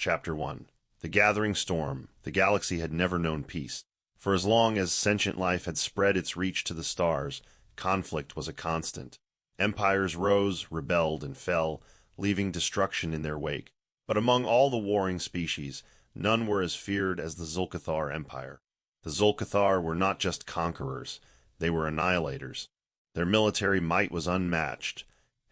Chapter 1. The Gathering Storm. The galaxy had never known peace. For as long as sentient life had spread its reach to the stars, conflict was a constant. Empires rose, rebelled, and fell, leaving destruction in their wake. But among all the warring species, none were as feared as the Zul'Kathar Empire. The Zul'Kathar were not just conquerors, they were annihilators. Their military might was unmatched,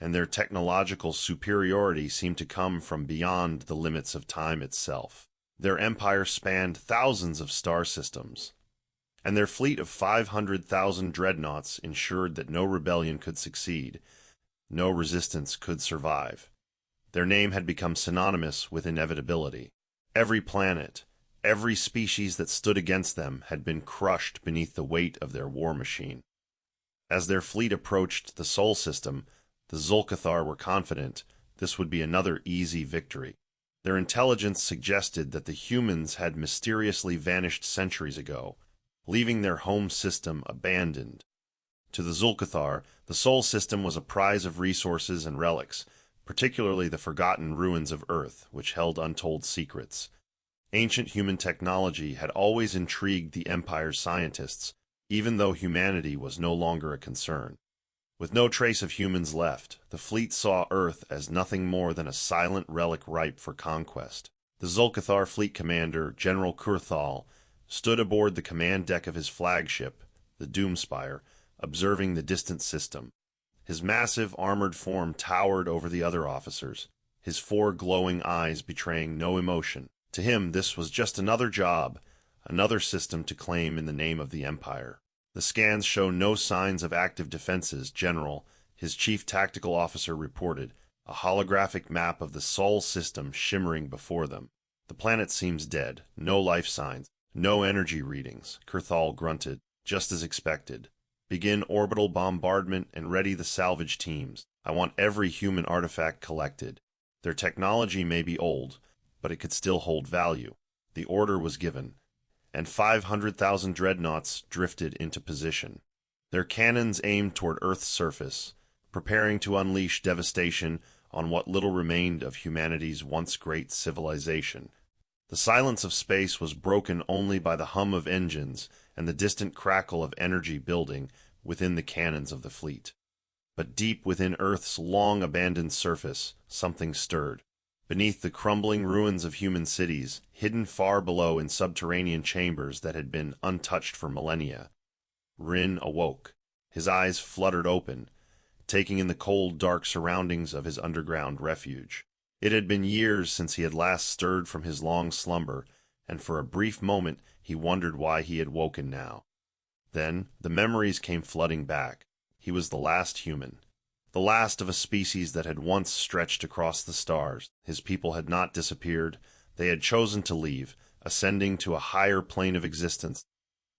and their technological superiority seemed to come from beyond the limits of time itself. Their empire spanned thousands of star systems, and their fleet of 500,000 dreadnoughts ensured that no rebellion could succeed, no resistance could survive. Their name had become synonymous with inevitability. Every planet, every species that stood against them had been crushed beneath the weight of their war machine. As their fleet approached the Sol system, the Zul'Kathar were confident this would be another easy victory. Their intelligence suggested that the humans had mysteriously vanished centuries ago, leaving their home system abandoned. To the Zul'Kathar, the Sol system was a prize of resources and relics, particularly the forgotten ruins of Earth, which held untold secrets. Ancient human technology had always intrigued the Empire's scientists, even though humanity was no longer a concern. With no trace of humans left, the fleet saw Earth as nothing more than a silent relic ripe for conquest. The Zul'Kathar fleet commander, General Kurthal, stood aboard the command deck of his flagship, the Doomspire, observing the distant system. His massive armored form towered over the other officers, his four glowing eyes betraying no emotion. To him, this was just another job, another system to claim in the name of the Empire. The scans show no signs of active defenses, General, his chief tactical officer reported, a holographic map of the Sol system shimmering before them. The planet seems dead, no life signs, no energy readings, Kurthal grunted, just as expected. Begin orbital bombardment and ready the salvage teams. I want every human artifact collected. Their technology may be old, but it could still hold value. The order was given, and 500,000 dreadnoughts drifted into position. Their cannons aimed toward Earth's surface, preparing to unleash devastation on what little remained of humanity's once great civilization. The silence of space was broken only by the hum of engines and the distant crackle of energy building within the cannons of the fleet. But deep within Earth's long-abandoned surface, something stirred. Beneath the crumbling ruins of human cities, hidden far below in subterranean chambers that had been untouched for millennia, Rin awoke. His eyes fluttered open, taking in the cold, dark surroundings of his underground refuge. It had been years since he had last stirred from his long slumber, and for a brief moment he wondered why he had woken now. Then the memories came flooding back. He was the last human. The last of a species that had once stretched across the stars. His people had not disappeared. They had chosen to leave, ascending to a higher plane of existence,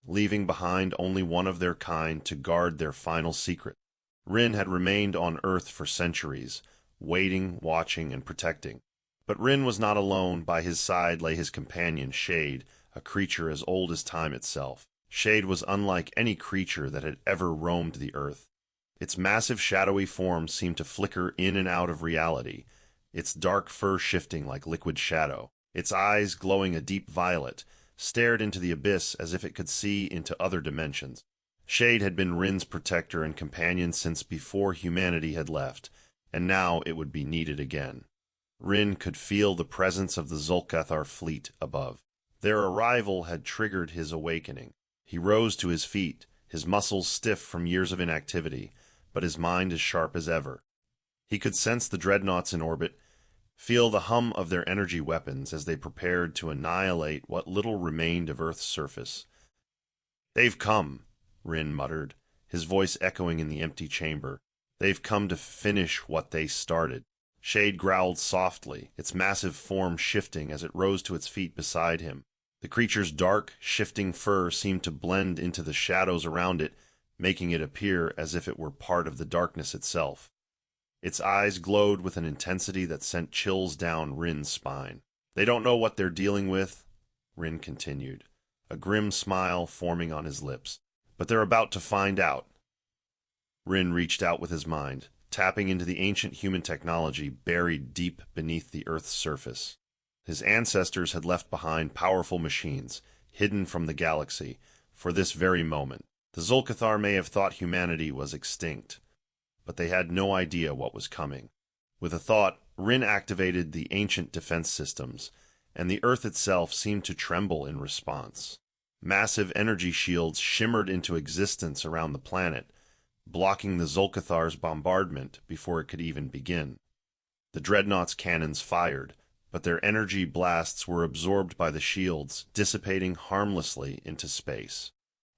leaving behind only one of their kind to guard their final secret. Rin had remained on Earth for centuries, waiting, watching, and protecting. But Rin was not alone. By his side lay his companion, Shade, a creature as old as time itself. Shade was unlike any creature that had ever roamed the Earth. Its massive shadowy form seemed to flicker in and out of reality, its dark fur shifting like liquid shadow. Its eyes, glowing a deep violet, stared into the abyss as if it could see into other dimensions. Shade had been Rin's protector and companion since before humanity had left, and now it would be needed again. Rin could feel the presence of the Zul'Kathar fleet above. Their arrival had triggered his awakening. He rose to his feet, his muscles stiff from years of inactivity, but his mind as sharp as ever. He could sense the dreadnoughts in orbit, feel the hum of their energy weapons as they prepared to annihilate what little remained of Earth's surface. "They've come," Rin muttered, his voice echoing in the empty chamber. "They've come to finish what they started." Shade growled softly, its massive form shifting as it rose to its feet beside him. The creature's dark, shifting fur seemed to blend into the shadows around it, making it appear as if it were part of the darkness itself. Its eyes glowed with an intensity that sent chills down Rin's spine. "They don't know what they're dealing with," Rin continued, a grim smile forming on his lips. "But they're about to find out." Rin reached out with his mind, tapping into the ancient human technology buried deep beneath the Earth's surface. His ancestors had left behind powerful machines, hidden from the galaxy, for this very moment. The Zolcathar may have thought humanity was extinct, but they had no idea what was coming. With a thought, Rin activated the ancient defense systems, and the Earth itself seemed to tremble in response. Massive energy shields shimmered into existence around the planet, blocking the Zolcathar's bombardment before it could even begin. The Dreadnoughts' cannons fired, but their energy blasts were absorbed by the shields, dissipating harmlessly into space.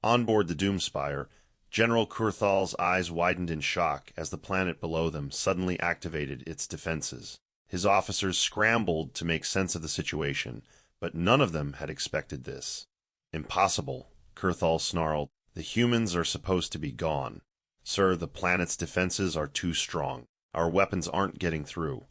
On board the Doomspire, General Kurthal's eyes widened in shock as the planet below them suddenly activated its defenses. His officers scrambled to make sense of the situation, but none of them had expected this. "Impossible," Kurthal snarled. "The humans are supposed to be gone. Sir, the planet's defenses are too strong. Our weapons aren't getting through."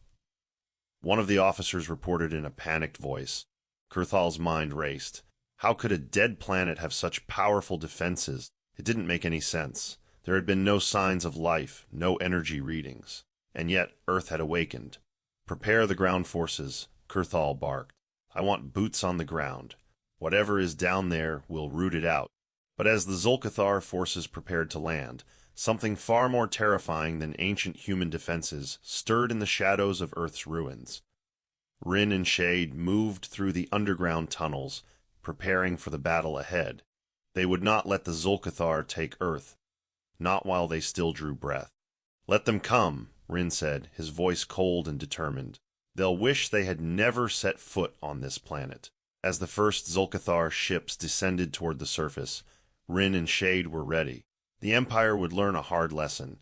One of the officers reported in a panicked voice. Kurthal's mind raced. How could a dead planet have such powerful defenses? It didn't make any sense. There had been no signs of life, no energy readings. And yet Earth had awakened. "Prepare the ground forces," Kurthal barked. "I want boots on the ground. Whatever is down there, we'll root it out." But as the Zolcathar forces prepared to land, something far more terrifying than ancient human defenses stirred in the shadows of Earth's ruins. Rin and Shade moved through the underground tunnels, preparing for the battle ahead. They would not let the Zolcathar take Earth, not while they still drew breath. "Let them come," Rin said, his voice cold and determined. "They'll wish they had never set foot on this planet." As the first Zolcathar ships descended toward the surface, Rin and Shade were ready. The Empire would learn a hard lesson.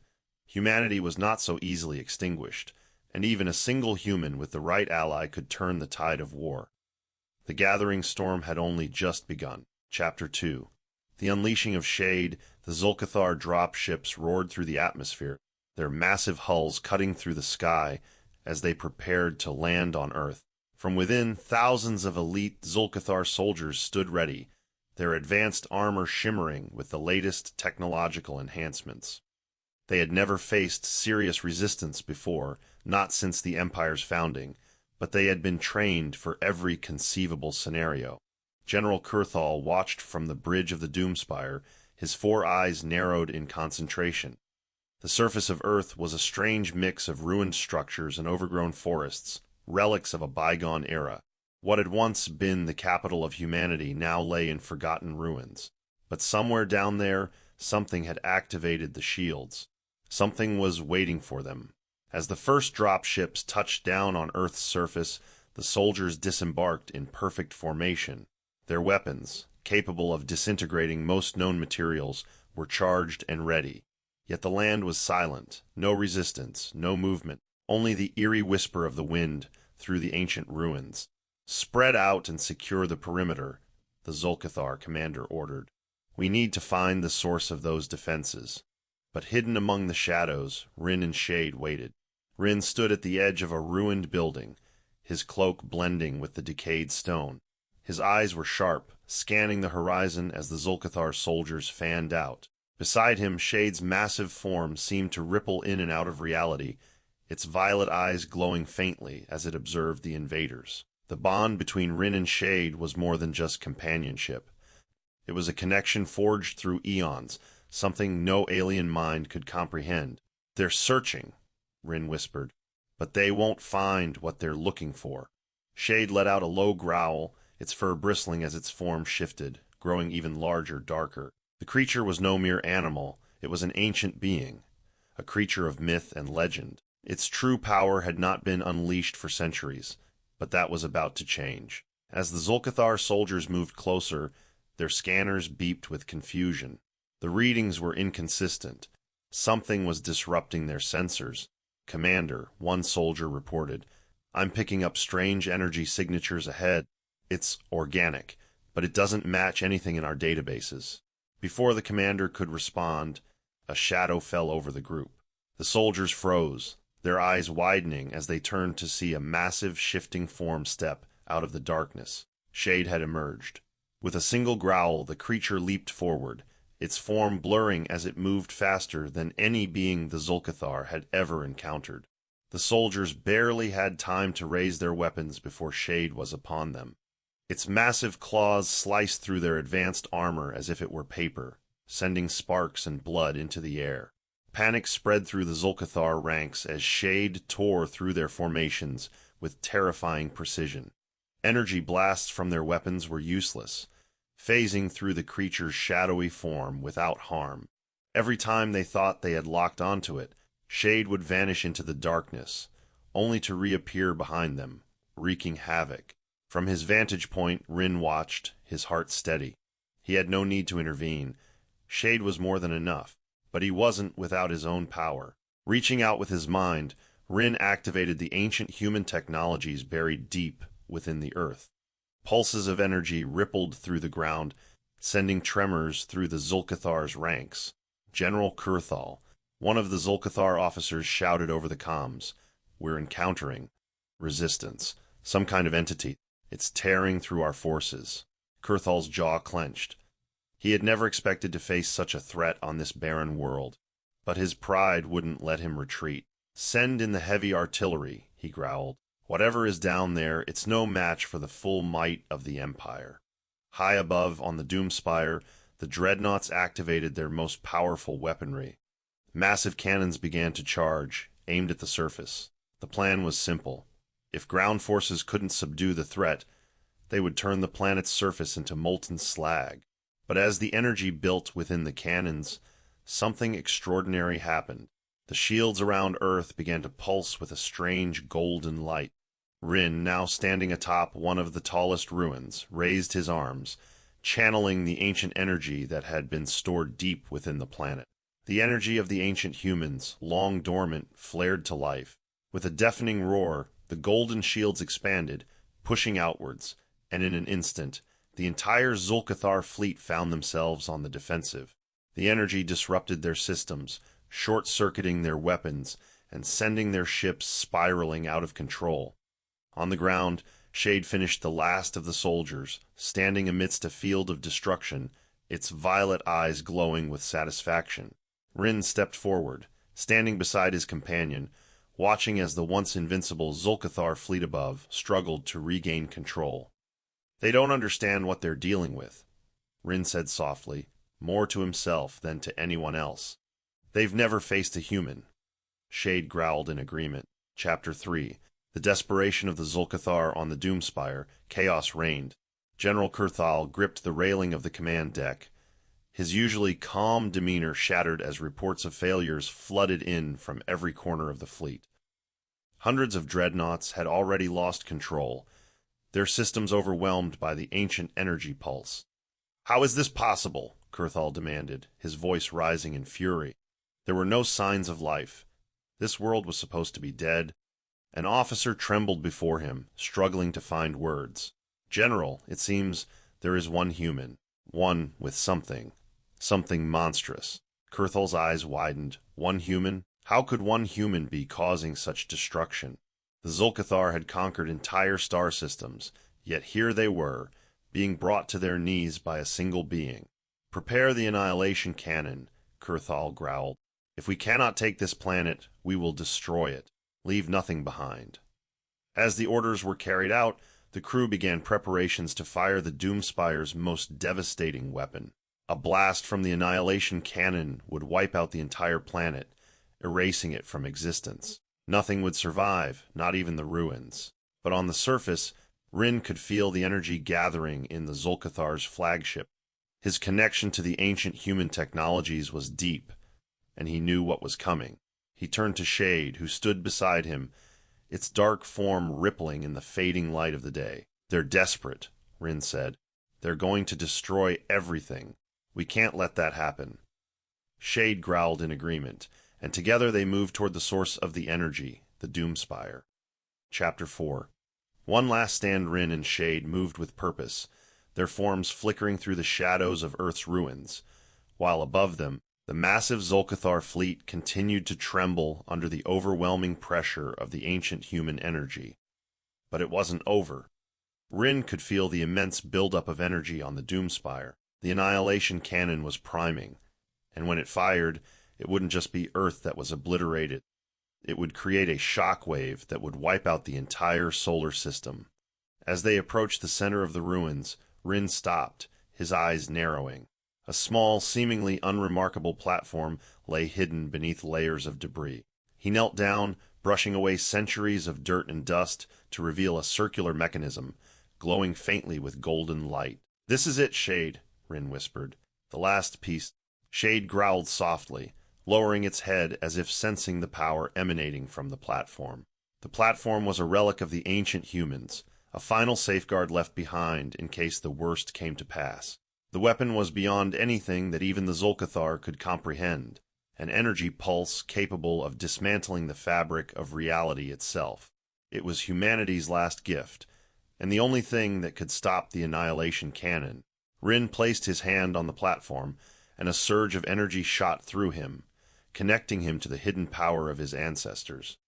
Humanity was not so easily extinguished, and even a single human with the right ally could turn the tide of war. The gathering storm had only just begun. Chapter 2. The unleashing of Shade, the Zolcathar drop ships roared through the atmosphere, their massive hulls cutting through the sky as they prepared to land on Earth. From within, thousands of elite Zolcathar soldiers stood ready, their advanced armor shimmering with the latest technological enhancements. They had never faced serious resistance before, not since the Empire's founding, but they had been trained for every conceivable scenario. General Kurthal watched from the bridge of the Doomspire, his 4 eyes narrowed in concentration. The surface of Earth was a strange mix of ruined structures and overgrown forests, relics of a bygone era. What had once been the capital of humanity now lay in forgotten ruins. But somewhere down there, something had activated the shields. Something was waiting for them. As the first drop ships touched down on Earth's surface, the soldiers disembarked in perfect formation. Their weapons, capable of disintegrating most known materials, were charged and ready. Yet the land was silent, no resistance, no movement, only the eerie whisper of the wind through the ancient ruins. "Spread out and secure the perimeter," the Zolcathar commander ordered. "We need to find the source of those defenses." But hidden among the shadows, Rin and Shade waited. Rin stood at the edge of a ruined building, his cloak blending with the decayed stone. His eyes were sharp, scanning the horizon as the Zolcathar soldiers fanned out. Beside him, Shade's massive form seemed to ripple in and out of reality, its violet eyes glowing faintly as it observed the invaders. The bond between Rin and Shade was more than just companionship. It was a connection forged through eons, something no alien mind could comprehend. "They're searching," Rin whispered, "but they won't find what they're looking for." Shade let out a low growl, its fur bristling as its form shifted, growing even larger, darker. The creature was no mere animal, it was an ancient being, a creature of myth and legend. Its true power had not been unleashed for centuries, but that was about to change. As the Zolcathar soldiers moved closer, their scanners beeped with confusion. The readings were inconsistent. Something was disrupting their sensors. "Commander," one soldier reported, "I'm picking up strange energy signatures ahead. It's organic, but it doesn't match anything in our databases." Before the commander could respond, a shadow fell over the group. The soldiers froze, their eyes widening as they turned to see a massive shifting form step out of the darkness. Shade had emerged. With a single growl, the creature leaped forward, its form blurring as it moved faster than any being the Zolcathar had ever encountered. The soldiers barely had time to raise their weapons before Shade was upon them. Its massive claws sliced through their advanced armor as if it were paper, sending sparks and blood into the air. Panic spread through the Zul'Kathar ranks as Shade tore through their formations with terrifying precision. Energy blasts from their weapons were useless, phasing through the creature's shadowy form without harm. Every time they thought they had locked onto it, Shade would vanish into the darkness, only to reappear behind them, wreaking havoc. From his vantage point, Rin watched, his heart steady. He had no need to intervene. Shade was more than enough, but he wasn't without his own power. Reaching out with his mind, Rin activated the ancient human technologies buried deep within the earth. Pulses of energy rippled through the ground, sending tremors through the Zul'Kathar's ranks. General Kurthal, one of the Zul'Kathar officers, shouted over the comms, "We're encountering resistance, some kind of entity. It's tearing through our forces." Kurthal's jaw clenched. He had never expected to face such a threat on this barren world, but his pride wouldn't let him retreat. "Send in the heavy artillery," he growled. "Whatever is down there, it's no match for the full might of the Empire." High above on the Doomspire, the Dreadnoughts activated their most powerful weaponry. Massive cannons began to charge, aimed at the surface. The plan was simple. If ground forces couldn't subdue the threat, they would turn the planet's surface into molten slag. But as the energy built within the cannons, something extraordinary happened. The shields around Earth began to pulse with a strange golden light. Rin, now standing atop one of the tallest ruins, raised his arms, channeling the ancient energy that had been stored deep within the planet. The energy of the ancient humans, long dormant, flared to life. With a deafening roar, the golden shields expanded, pushing outwards, and in an instant, the entire Zul'Kathar fleet found themselves on the defensive. The energy disrupted their systems, short-circuiting their weapons and sending their ships spiraling out of control. On the ground, Shade finished the last of the soldiers, standing amidst a field of destruction, its violet eyes glowing with satisfaction. Rin stepped forward, standing beside his companion, watching as the once invincible Zul'Kathar fleet above struggled to regain control. "They don't understand what they're dealing with," Rin said softly, more to himself than to anyone else. "They've never faced a human." Shade growled in agreement. Chapter 3. The desperation of the Zul'Kathar on the Doomspire, chaos reigned. General Kurthal gripped the railing of the command deck. His usually calm demeanor shattered as reports of failures flooded in from every corner of the fleet. Hundreds of dreadnoughts had already lost control, their systems overwhelmed by the ancient energy pulse. "How is this possible?" Kurthal demanded, his voice rising in fury. There were no signs of life. This world was supposed to be dead. An officer trembled before him, struggling to find words. "General, it seems there is one human, one with something monstrous." Kurthal's eyes widened. One human? How could one human be causing such destruction? The Zul'Kathar had conquered entire star systems, yet here they were, being brought to their knees by a single being. "Prepare the annihilation cannon," Kurthal growled. "If we cannot take this planet, we will destroy it. Leave nothing behind." As the orders were carried out, the crew began preparations to fire the Doomspire's most devastating weapon. A blast from the annihilation cannon would wipe out the entire planet, erasing it from existence. Nothing would survive, not even the ruins. But on the surface, Rin could feel the energy gathering in the Zul'Kathar's flagship. His connection to the ancient human technologies was deep, and he knew what was coming. He turned to Shade, who stood beside him, its dark form rippling in the fading light of the day. "They're desperate," Rin said. "They're going to destroy everything. We can't let that happen." Shade growled in agreement, and together they moved toward the source of the energy, the Doomspire. Chapter 4. One last stand. Rin and Shade moved with purpose, their forms flickering through the shadows of Earth's ruins, while above them, the massive Zul'Kathar fleet continued to tremble under the overwhelming pressure of the ancient human energy. But it wasn't over. Rin could feel the immense buildup of energy on the Doomspire. The annihilation cannon was priming, and when it fired, it wouldn't just be Earth that was obliterated. It would create a shock wave that would wipe out the entire solar system. As they approached the center of the ruins, Rin stopped, his eyes narrowing. A small, seemingly unremarkable platform lay hidden beneath layers of debris. He knelt down, brushing away centuries of dirt and dust to reveal a circular mechanism, glowing faintly with golden light. "This is it, Shade," Rin whispered. "The last piece." Shade growled softly, lowering its head as if sensing the power emanating from the platform. The platform was a relic of the ancient humans, a final safeguard left behind in case the worst came to pass. The weapon was beyond anything that even the Zolcathar could comprehend, an energy pulse capable of dismantling the fabric of reality itself. It was humanity's last gift, and the only thing that could stop the annihilation cannon. Rin placed his hand on the platform, and a surge of energy shot through him, connecting him to the hidden power of his ancestors.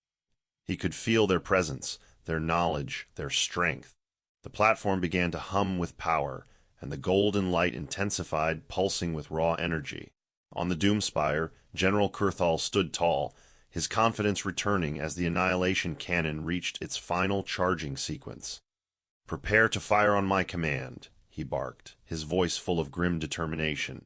He could feel their presence, their knowledge, their strength. The platform began to hum with power, and the golden light intensified, pulsing with raw energy. On the Doomspire, General Kurthal stood tall, his confidence returning as the annihilation cannon reached its final charging sequence. "Prepare to fire on my command," he barked, his voice full of grim determination.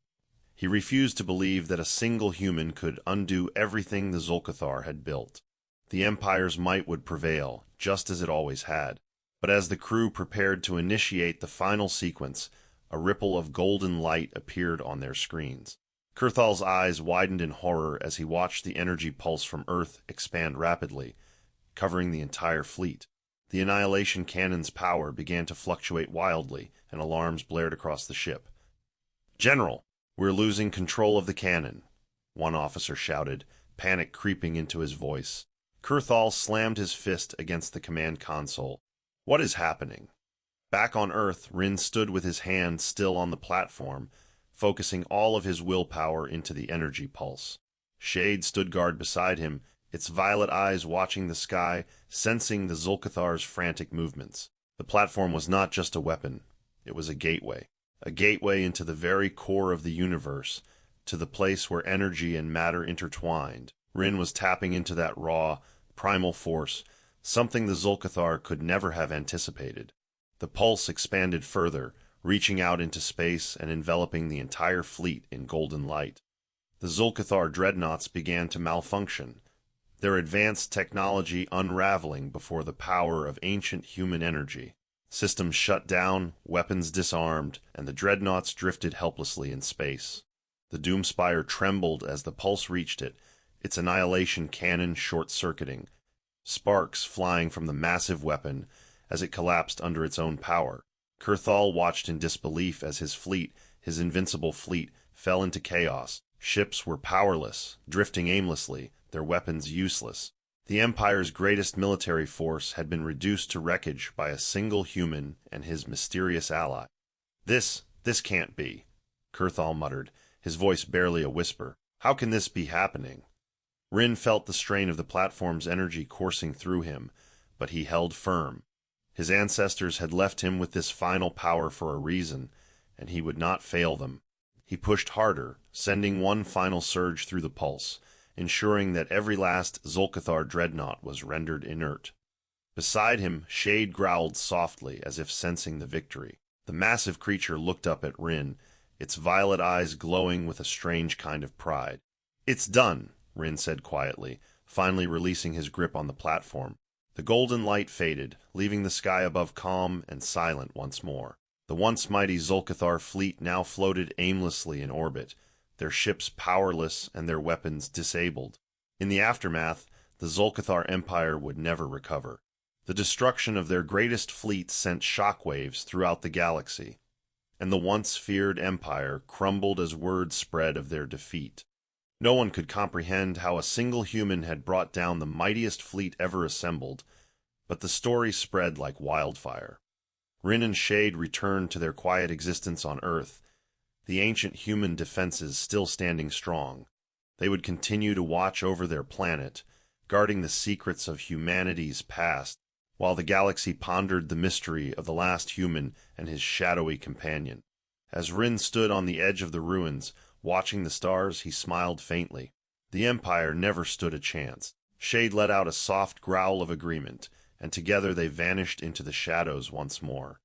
He refused to believe that a single human could undo everything the Zolcathar had built. The Empire's might would prevail, just as it always had. But as the crew prepared to initiate the final sequence, a ripple of golden light appeared on their screens. Kurthal's eyes widened in horror as he watched the energy pulse from Earth expand rapidly, covering the entire fleet. The annihilation cannon's power began to fluctuate wildly, and alarms blared across the ship. "General, we're losing control of the cannon," one officer shouted, panic creeping into his voice. Kurthal slammed his fist against the command console. "What is happening?" Back on Earth, Rin stood with his hand still on the platform, focusing all of his willpower into the energy pulse. Shade stood guard beside him, its violet eyes watching the sky, sensing the Zolcathar's frantic movements. The platform was not just a weapon, it was a gateway into the very core of the universe, to the place where energy and matter intertwined. Rin was tapping into that raw, primal force, something the Zolcathar could never have anticipated. The pulse expanded further, reaching out into space and enveloping the entire fleet in golden light. The Zolcathar Dreadnoughts began to malfunction, their advanced technology unraveling before the power of ancient human energy. Systems shut down, weapons disarmed, and the Dreadnoughts drifted helplessly in space. The Doomspire trembled as the pulse reached it, its annihilation cannon short-circuiting, sparks flying from the massive weapon as it collapsed under its own power. Kurthal watched in disbelief as his invincible fleet, fell into chaos. Ships were powerless, drifting aimlessly, their weapons useless. The Empire's greatest military force had been reduced to wreckage by a single human and his mysterious ally. This can't be," Kurthal muttered, his voice barely a whisper. "How can this be happening?" Rin felt the strain of the platform's energy coursing through him, but he held firm. His ancestors had left him with this final power for a reason, and he would not fail them. He pushed harder, sending one final surge through the pulse, ensuring that every last Zolcathar dreadnought was rendered inert. Beside him, Shade growled softly, as if sensing the victory. The massive creature looked up at Rin, its violet eyes glowing with a strange kind of pride. "It's done," Rin said quietly, finally releasing his grip on the platform. The golden light faded, leaving the sky above calm and silent once more. The once mighty Zolcathar fleet now floated aimlessly in orbit, their ships powerless and their weapons disabled. In the aftermath, the Zolcathar Empire would never recover. The destruction of their greatest fleet sent shockwaves throughout the galaxy, and the once feared empire crumbled as word spread of their defeat. No one could comprehend how a single human had brought down the mightiest fleet ever assembled, but the story spread like wildfire. Rin and Shade returned to their quiet existence on Earth, the ancient human defenses still standing strong. They would continue to watch over their planet, guarding the secrets of humanity's past, while the galaxy pondered the mystery of the last human and his shadowy companion. As Rin stood on the edge of the ruins, watching the stars, he smiled faintly. The Empire never stood a chance. Shade let out a soft growl of agreement, and together they vanished into the shadows once more.